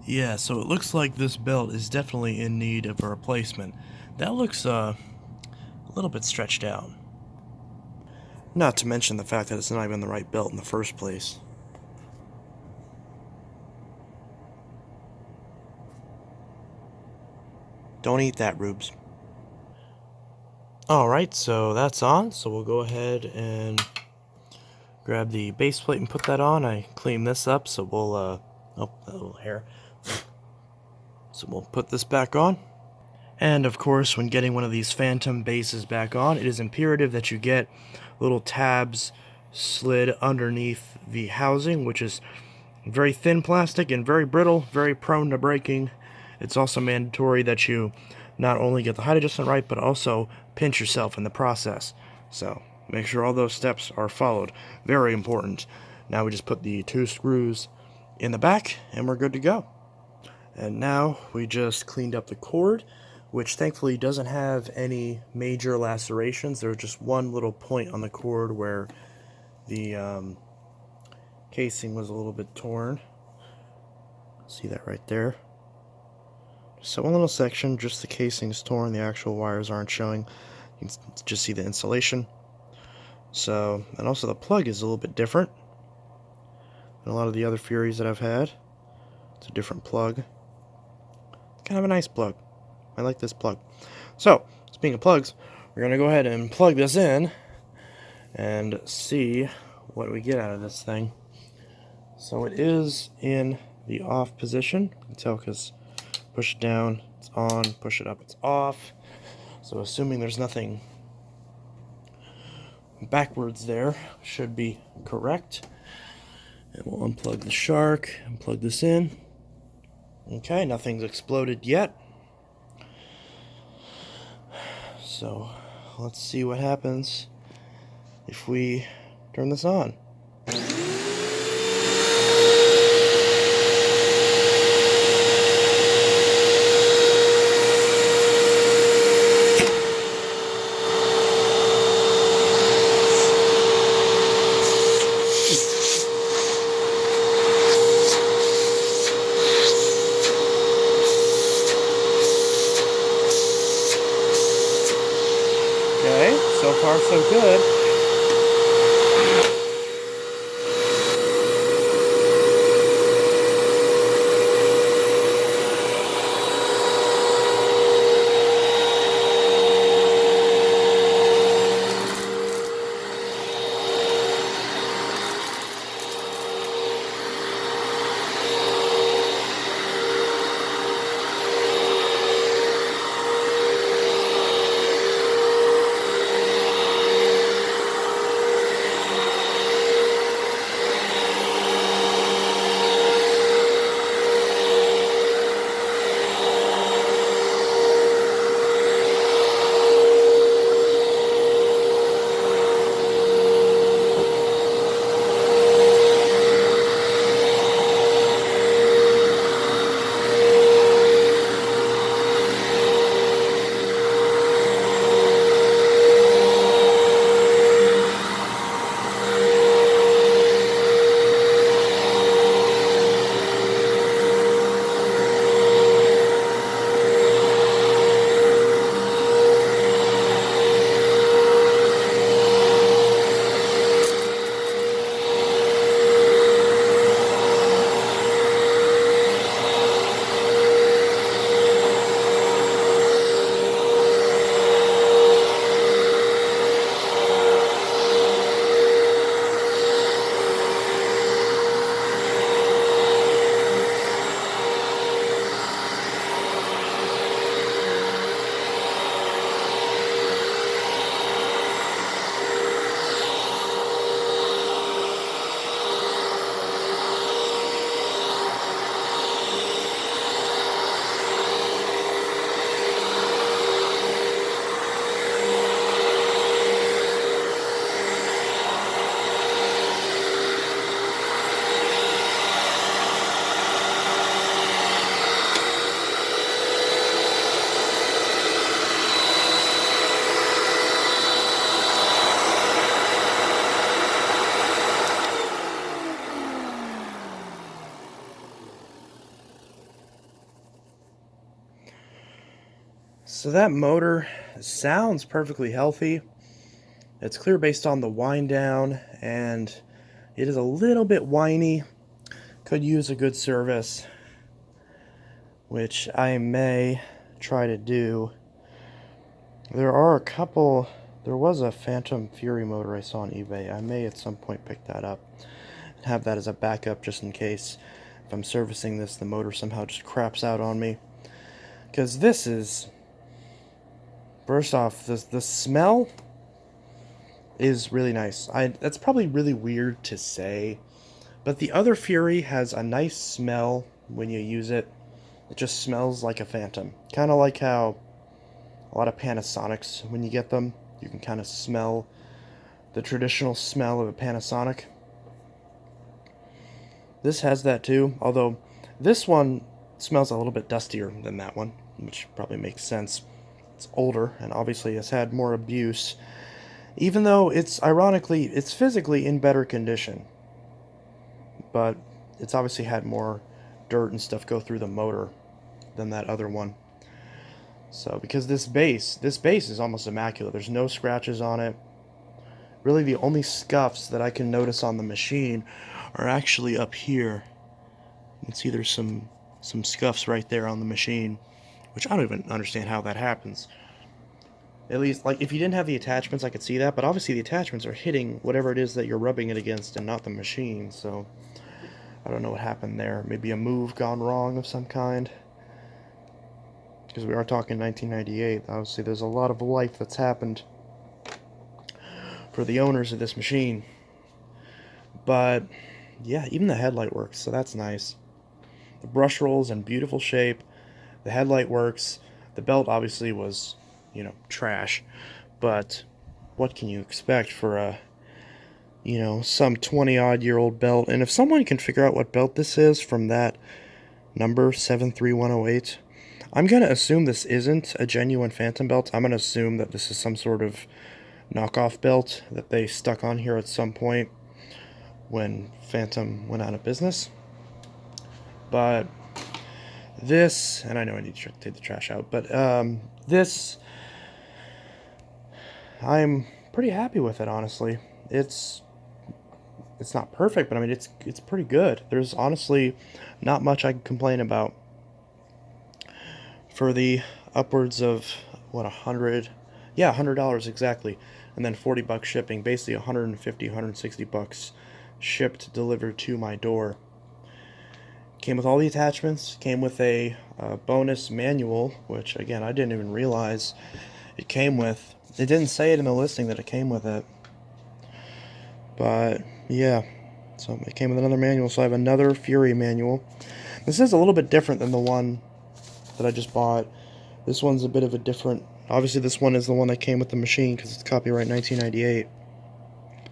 Yeah, so it looks like this belt is definitely in need of a replacement. That looks a little bit stretched out. Not to mention the fact that it's not even the right belt in the first place. Don't eat that, Rubes. Alright, so that's on, so we'll go ahead and grab the base plate and put that on. I cleaned this up, so we'll, oh, that little hair. So we'll put this back on. And of course, when getting one of these Fantom bases back on, it is imperative that you get little tabs slid underneath the housing, which is very thin plastic and very brittle, very prone to breaking. It's also mandatory that you not only get the height adjustment right, but also pinch yourself in the process. So make sure all those steps are followed. Very important. Now we just put the 2 screws in the back and we're good to go. And now we just cleaned up the cord, which thankfully doesn't have any major lacerations. There's just one little point on the cord where the casing was a little bit torn. See that right there? So one little section, just the casing's torn, the actual wires aren't showing. You can just see the insulation. So, and also the plug is a little bit different than a lot of the other Furies that I've had. It's a different plug. Kind of a nice plug. I like this plug. So, speaking of plugs, we're going to go ahead and plug this in and see what we get out of this thing. So it is in the off position. You can tell because push it down, it's on, push it up, it's off. So assuming there's nothing backwards there, should be correct. And we'll unplug the shark and plug this in. Okay, nothing's exploded yet. So let's see what happens if we turn this on. Okay, so far so good. So that motor sounds perfectly healthy. It's clear based on the wind down, and it is a little bit whiny. Could use a good service, which I may try to do. There was a Fantom Fury motor I saw on eBay. I may at some point pick that up and have that as a backup just in case if I'm servicing this, the motor somehow just craps out on me. Because this is, first off, the smell is really nice. That's probably really weird to say, but the other Fury has a nice smell when you use it. It just smells like a Fantom. Kind of like how a lot of Panasonics, when you get them, you can kind of smell the traditional smell of a Panasonic. This has that too, although this one smells a little bit dustier than that one, which probably makes sense. It's older and obviously has had more abuse, even though it's physically in better condition. But it's obviously had more dirt and stuff go through the motor than that other one. So because this base is almost immaculate. There's no scratches on it. Really the only scuffs that I can notice on the machine are actually up here. You can see there's some scuffs right there on the machine, which I don't even understand how that happens. At least, like, if you didn't have the attachments, I could see that, but obviously the attachments are hitting whatever it is that you're rubbing it against and not the machine, so I don't know what happened there. Maybe a move gone wrong of some kind. Because we are talking 1998, obviously there's a lot of life that's happened for the owners of this machine. But, yeah, even the headlight works, so that's nice. The brush roll's in beautiful shape. The headlight works. The belt obviously was, trash. But what can you expect for a, some 20-odd-year-old belt? And if someone can figure out what belt this is from that number, 73108, I'm going to assume this isn't a genuine Fantom belt. I'm going to assume that this is some sort of knockoff belt that they stuck on here at some point when Fantom went out of business. But this, and I know I need to take the trash out, but this, I'm pretty happy with it, honestly. It's not perfect, but I mean, it's pretty good. There's honestly not much I can complain about. For the upwards of, what, $100 exactly, and then $40 shipping, basically $150, $160 shipped, delivered to my door. Came with all the attachments, came with a bonus manual, which, again, I didn't even realize it came with. It didn't say it in the listing that it came with it. But, yeah, so it came with another manual, so I have another Fury manual. This is a little bit different than the one that I just bought. This one's a bit of a different, obviously this one is the one that came with the machine because it's copyright 1998.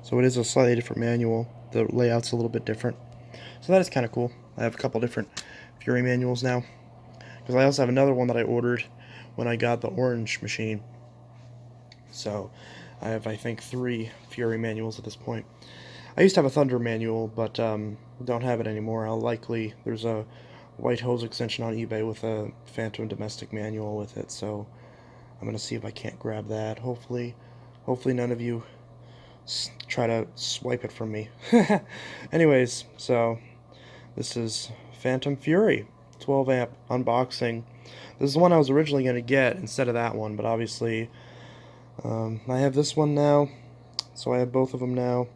So it is a slightly different manual. The layout's a little bit different. So that is kind of cool. I have a couple different Fury manuals now. Because I also have another one that I ordered when I got the orange machine. So I have, I think, 3 Fury manuals at this point. I used to have a Thunder manual, but don't have it anymore. There's a white hose extension on eBay with a Fantom domestic manual with it, so I'm going to see if I can't grab that. Hopefully none of you try to swipe it from me. Anyways, so this is Fantom Fury 12 amp unboxing. This is the one I was originally going to get instead of that one, but obviously I have this one now, so I have both of them now.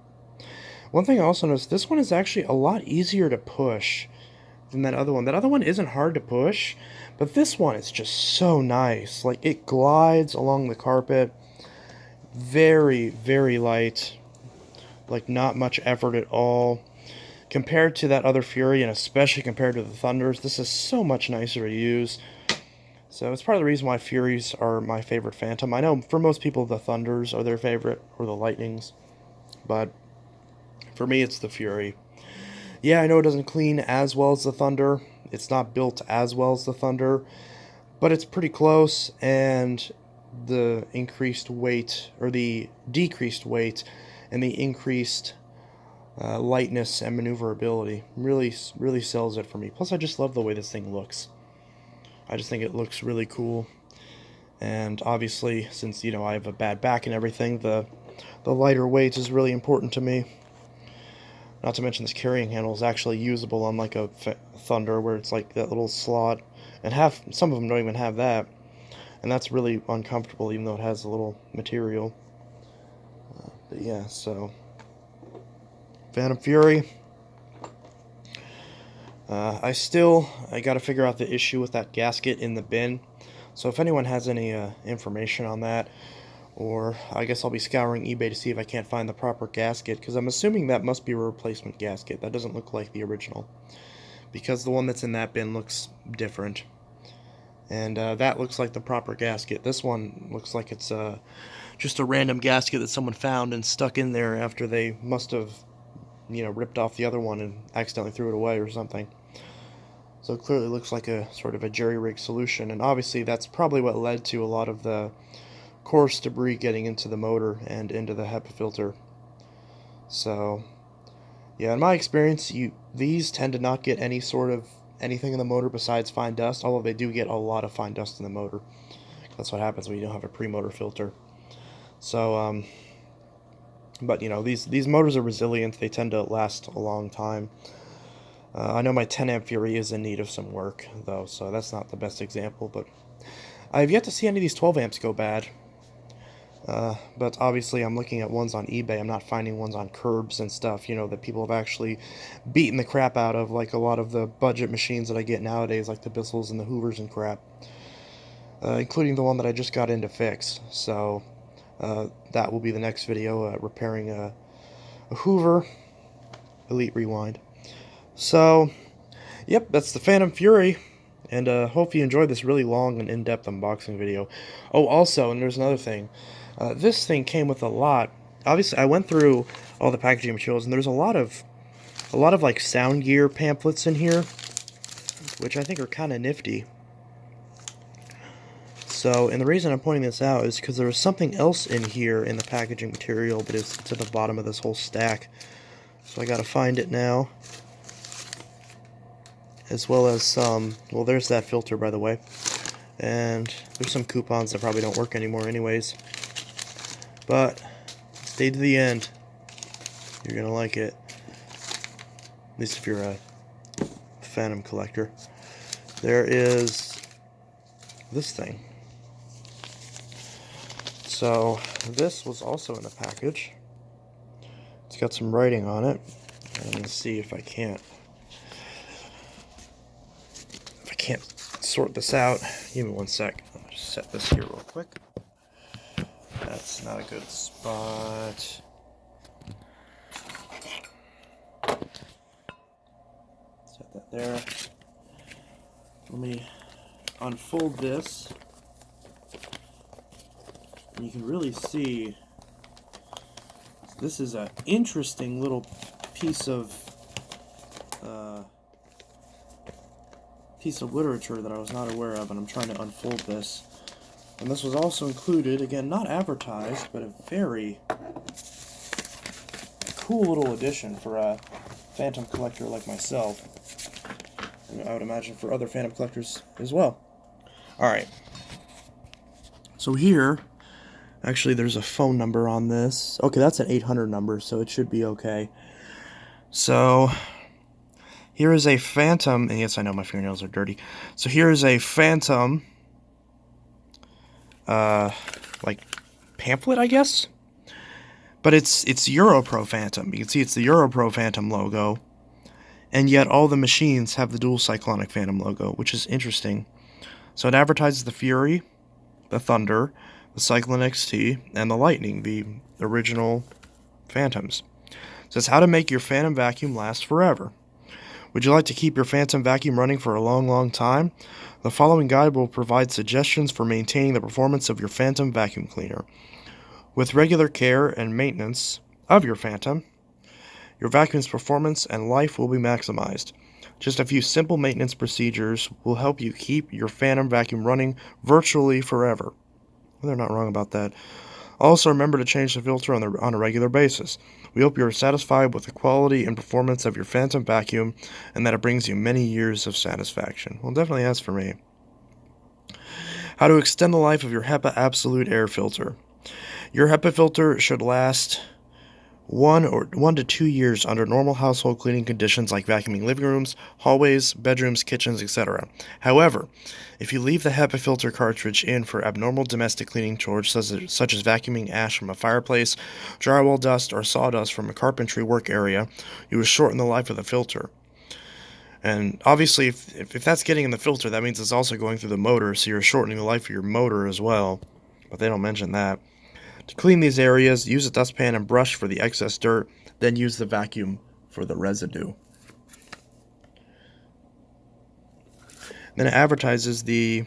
One thing I also noticed, this one is actually a lot easier to push than that other one. That other one isn't hard to push, but this one is just so nice. Like, it glides along the carpet. Very, very light. Like, not much effort at all. Compared to that other Fury, and especially compared to the Thunders, this is so much nicer to use. So it's part of the reason why Furies are my favorite Fantom. I know for most people the Thunders are their favorite, or the Lightnings, but for me it's the Fury. Yeah, I know it doesn't clean as well as the Thunder. It's not built as well as the Thunder, but it's pretty close, and the increased weight, or the decreased weight, and the increased lightness and maneuverability really sells it for me. Plus, I just love the way this thing looks. I just think it looks really cool. And obviously, since, you know, I have a bad back and everything, the lighter weight is really important to me. Not to mention this carrying handle is actually usable, unlike a Thunder, where it's like that little slot. And some of them don't even have that. And that's really uncomfortable, even though it has a little material. But yeah, so Phantom Fury. I gotta figure out the issue with that gasket in the bin. So if anyone has any information on that, or I guess I'll be scouring eBay to see if I can't find the proper gasket, because I'm assuming that must be a replacement gasket. That doesn't look like the original, because the one that's in that bin looks different. And that looks like the proper gasket. This one looks like it's just a random gasket that someone found and stuck in there after they must have, you know, ripped off the other one and accidentally threw it away or something. So it clearly looks like a sort of a jerry-rig solution, and obviously that's probably what led to a lot of the coarse debris getting into the motor and into the HEPA filter. So, yeah, in my experience, these tend to not get any sort of anything in the motor besides fine dust, although they do get a lot of fine dust in the motor. That's what happens when you don't have a pre-motor filter. So, but you know, these motors are resilient. They tend to last a long time. I know my 10 amp Fury is in need of some work, though, so that's not the best example, but I've yet to see any of these 12 amps go bad. But obviously I'm looking at ones on eBay. I'm not finding ones on curbs and stuff, you know, that people have actually beaten the crap out of, like a lot of the budget machines that I get nowadays, like the Bissells and the Hoovers and crap. Including the one that I just got in to fix. So, that will be the next video, repairing a Hoover Elite Rewind. So, yep, that's the Phantom Fury, and hope you enjoyed this really long and in-depth unboxing video. Oh, also, and there's another thing, this thing came with a lot. Obviously, I went through all the packaging materials, and there's a lot of like sound gear pamphlets in here, which I think are kind of nifty. So, and the reason I'm pointing this out is because there was something else in here in the packaging material, but it's to the bottom of this whole stack. So I gotta find it now. As well as some, well, there's that filter, by the way. And there's some coupons that probably don't work anymore anyways. But stay to the end. You're gonna like it. At least if you're a Fantom collector. There is this thing. So this was also in the package. It's got some writing on it. I'm gonna see if I can't sort this out. Give me one sec. I'll just set this here real quick. That's not a good spot. Set that there. Let me unfold this. And you can really see this is an interesting little piece of literature that I was not aware of, and I'm trying to unfold this. And this was also included, again, not advertised, but a very cool little addition for a Fantom collector like myself. And I would imagine for other Fantom collectors as well. Alright. So here, actually there's a phone number on this. Okay, that's an 800 number, so it should be okay. So here is a Fantom, and yes, I know my fingernails are dirty. So here is a Fantom, like, pamphlet, I guess? But it's Europro Fantom. You can see it's the Europro Fantom logo, and yet all the machines have the dual cyclonic Fantom logo, which is interesting. So it advertises the Fury, the Thunder, the Cyclone XT, and the Lightning, the original Fantoms. It says how to make your Fantom vacuum last forever. Would you like to keep your Fantom vacuum running for a long, long time? The following guide will provide suggestions for maintaining the performance of your Fantom vacuum cleaner. With regular care and maintenance of your Fantom, your vacuum's performance and life will be maximized. Just a few simple maintenance procedures will help you keep your Fantom vacuum running virtually forever. Well, they're not wrong about that. Also, remember to change the filter on a regular basis. We hope you are satisfied with the quality and performance of your Fantom vacuum and that it brings you many years of satisfaction. Well, it definitely has for me. How to extend the life of your Hepa Absolute air filter. Your Hepa filter should last 1 to 2 years under normal household cleaning conditions like vacuuming living rooms, hallways, bedrooms, kitchens, etc. However, if you leave the Hepa filter cartridge in for abnormal domestic cleaning chores such as vacuuming ash from a fireplace, drywall dust, or sawdust from a carpentry work area, you will shorten the life of the filter. And obviously, if that's getting in the filter, that means it's also going through the motor, so you're shortening the life of your motor as well. But they don't mention that. To clean these areas, use a dustpan and brush for the excess dirt, then use the vacuum for the residue. Then it advertises the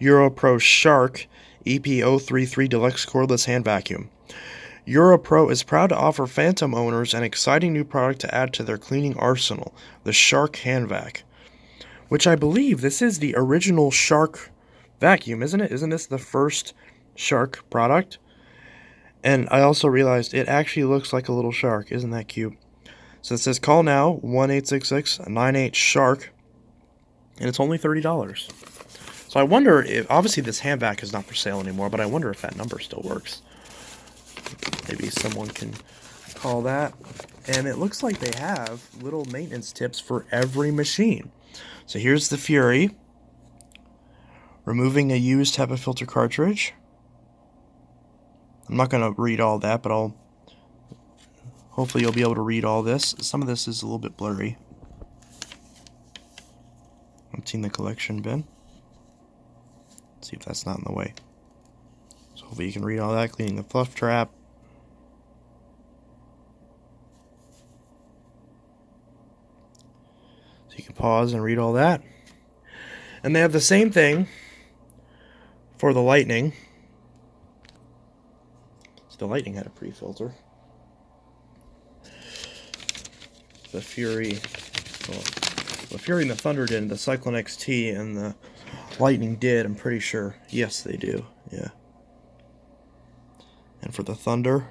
EuroPro Shark EP033 Deluxe Cordless Hand Vacuum. EuroPro is proud to offer Fantom owners an exciting new product to add to their cleaning arsenal, the Shark Hand Vac. Which I believe this is the original Shark vacuum, isn't it? Isn't this the first Shark product? And I also realized it actually looks like a little shark. Isn't that cute? So it says call now, 1-866-98-SHARK, and it's only $30. So I wonder if, obviously this hand vac is not for sale anymore, but I wonder if that number still works. Maybe someone can call that. And it looks like they have little maintenance tips for every machine. So here's the Fury. Removing a used HEPA filter cartridge. I'm not going to read all that, but hopefully you'll be able to read all this. Some of this is a little bit blurry. Emptying the collection bin. Let's see if that's not in the way. So hopefully you can read all that. Cleaning the fluff trap. So you can pause and read all that. And they have the same thing for the Lightning. So the Lightning had a pre-filter. The Fury, well, the Fury and the Thunder did, the Cyclone XT and the Lightning did, I'm pretty sure. Yes, they do, yeah. And for the Thunder,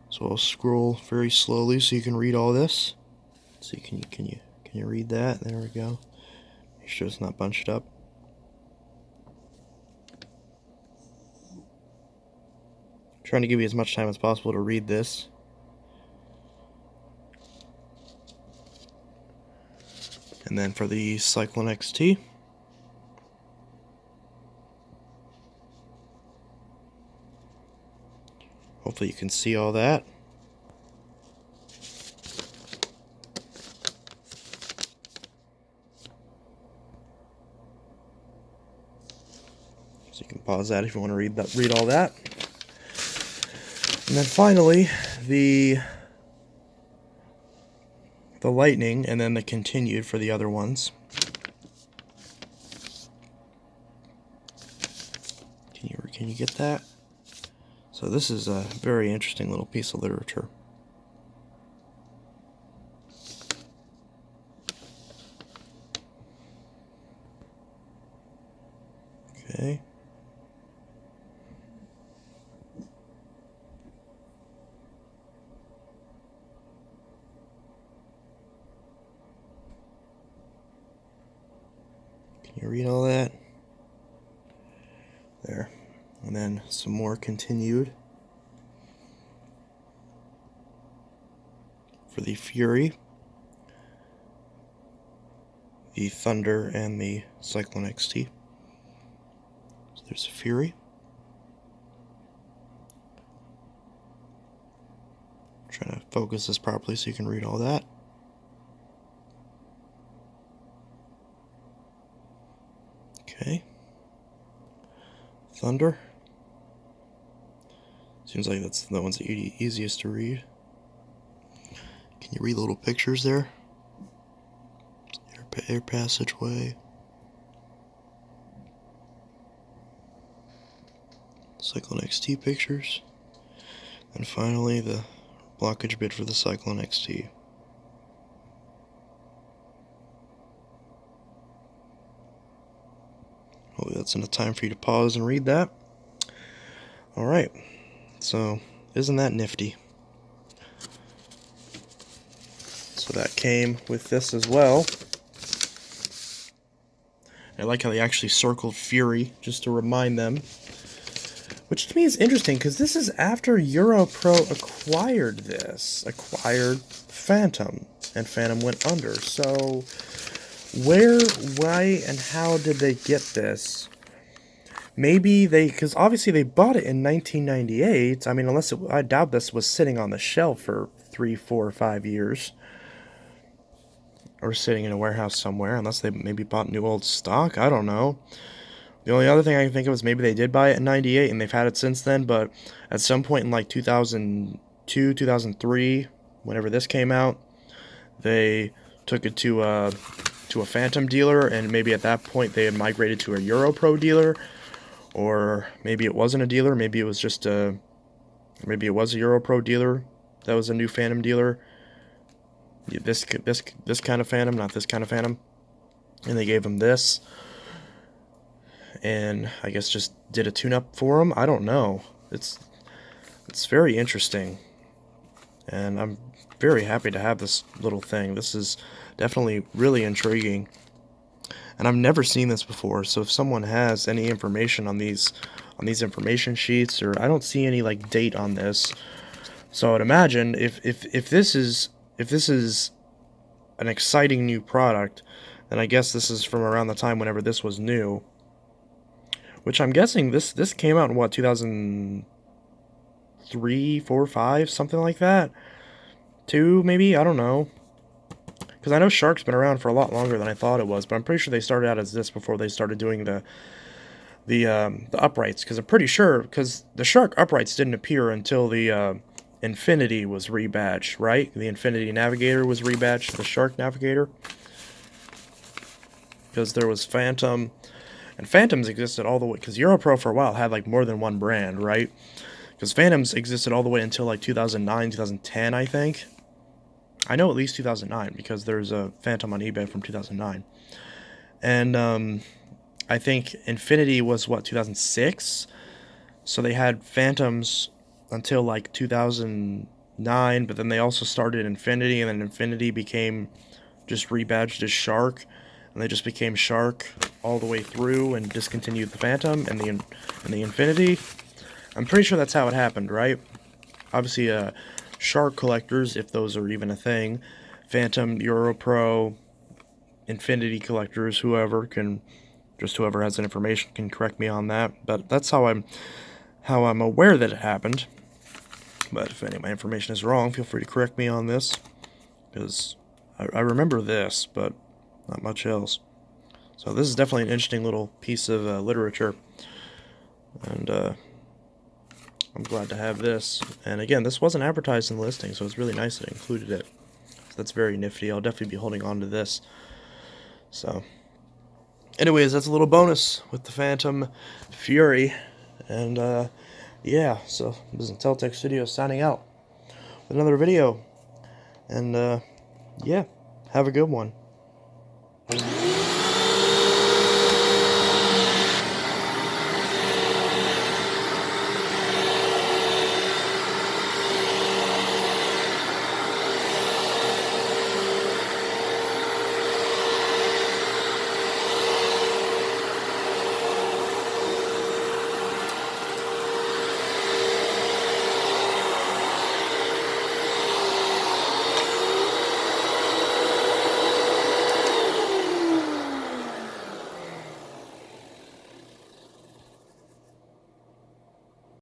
so I'll scroll very slowly so you can read all this. So can you read that? There we go. Make sure it's not bunched up. I'm trying to give you as much time as possible to read this. And then for the Cyclone XT, hopefully you can see all that. So you can pause that if you want to read all that. And then finally, the Lightning, and then the continued for the other ones. Can you get that? So this is a very interesting little piece of literature. Okay. Can you read all that? There. And then some more continued for the Fury, the Thunder, and the Cyclone XT. So there's a Fury. I'm trying to focus this properly so you can read all that. Okay. Thunder. Seems like that's the one's the easiest to read. Can you read the little pictures there? Air passageway. Cyclone XT pictures. And finally the blockage bit for the Cyclone XT. Hopefully that's enough time for you to pause and read that. Alright, so isn't that nifty? So that came with this as well. I like how they actually circled Fury, just to remind them. Which to me is interesting, because this is after Europro acquired Fantom, and Fantom went under. So, where, why, and how did they get this? Maybe because obviously they bought it in 1998. I mean, I doubt this was sitting on the shelf for 3, 4, 5 years. Or sitting in a warehouse somewhere, unless they maybe bought new old stock. I don't know. The only other thing I can think of is maybe they did buy it in 98 and they've had it since then, but at some point in like 2002, 2003, whenever this came out, they took it to a Fantom dealer, and maybe at that point they had migrated to a Europro dealer, or maybe it wasn't a dealer, maybe it was just maybe it was a Europro dealer that was a new Fantom dealer. This kind of Fantom, not this kind of Fantom, and they gave him this, and I guess just did a tune-up for him. I don't know. It's very interesting, and I'm very happy to have this little thing. This is definitely really intriguing, and I've never seen this before. So if someone has any information on these information sheets, or I don't see any like date on this, so I'd imagine if this is an exciting new product, then I guess this is from around the time whenever this was new. Which I'm guessing this came out in what, 2003, 4, 5, something like that? 2 maybe? I don't know. Because I know Shark's been around for a lot longer than I thought it was, but I'm pretty sure they started out as this before they started doing the uprights. Because I'm pretty sure, because the Shark uprights didn't appear until the Infinity was rebadged, right? The Infinity Navigator was rebadged to the Shark Navigator. Because there was Fantom, and Fantoms existed all the way, because Europro for a while had like more than one brand, right? Because Fantoms existed all the way until like 2009, 2010, I think. I know at least 2009, because there's a Fantom on eBay from 2009. And I think Infinity was, what, 2006? So they had Fantoms until like 2009, but then they also started Infinity, and then Infinity became just rebadged as Shark, and they just became Shark all the way through and discontinued the Fantom and the Infinity. I'm pretty sure that's how it happened, right? Obviously, Shark collectors, if those are even a thing, Fantom, Europro, Infinity collectors, whoever has that information can correct me on that. But that's how I'm aware that it happened. But if any of my information is wrong, feel free to correct me on this, because I remember this, but not much else. So this is definitely an interesting little piece of literature, and I'm glad to have this. And again, this wasn't advertised in the listing, so it's really nice that it included it. So that's very nifty. I'll definitely be holding on to this. So anyways, that's a little bonus with the Fantom Fury. And yeah, so this is Untitled Studios signing out with another video. And yeah, have a good one.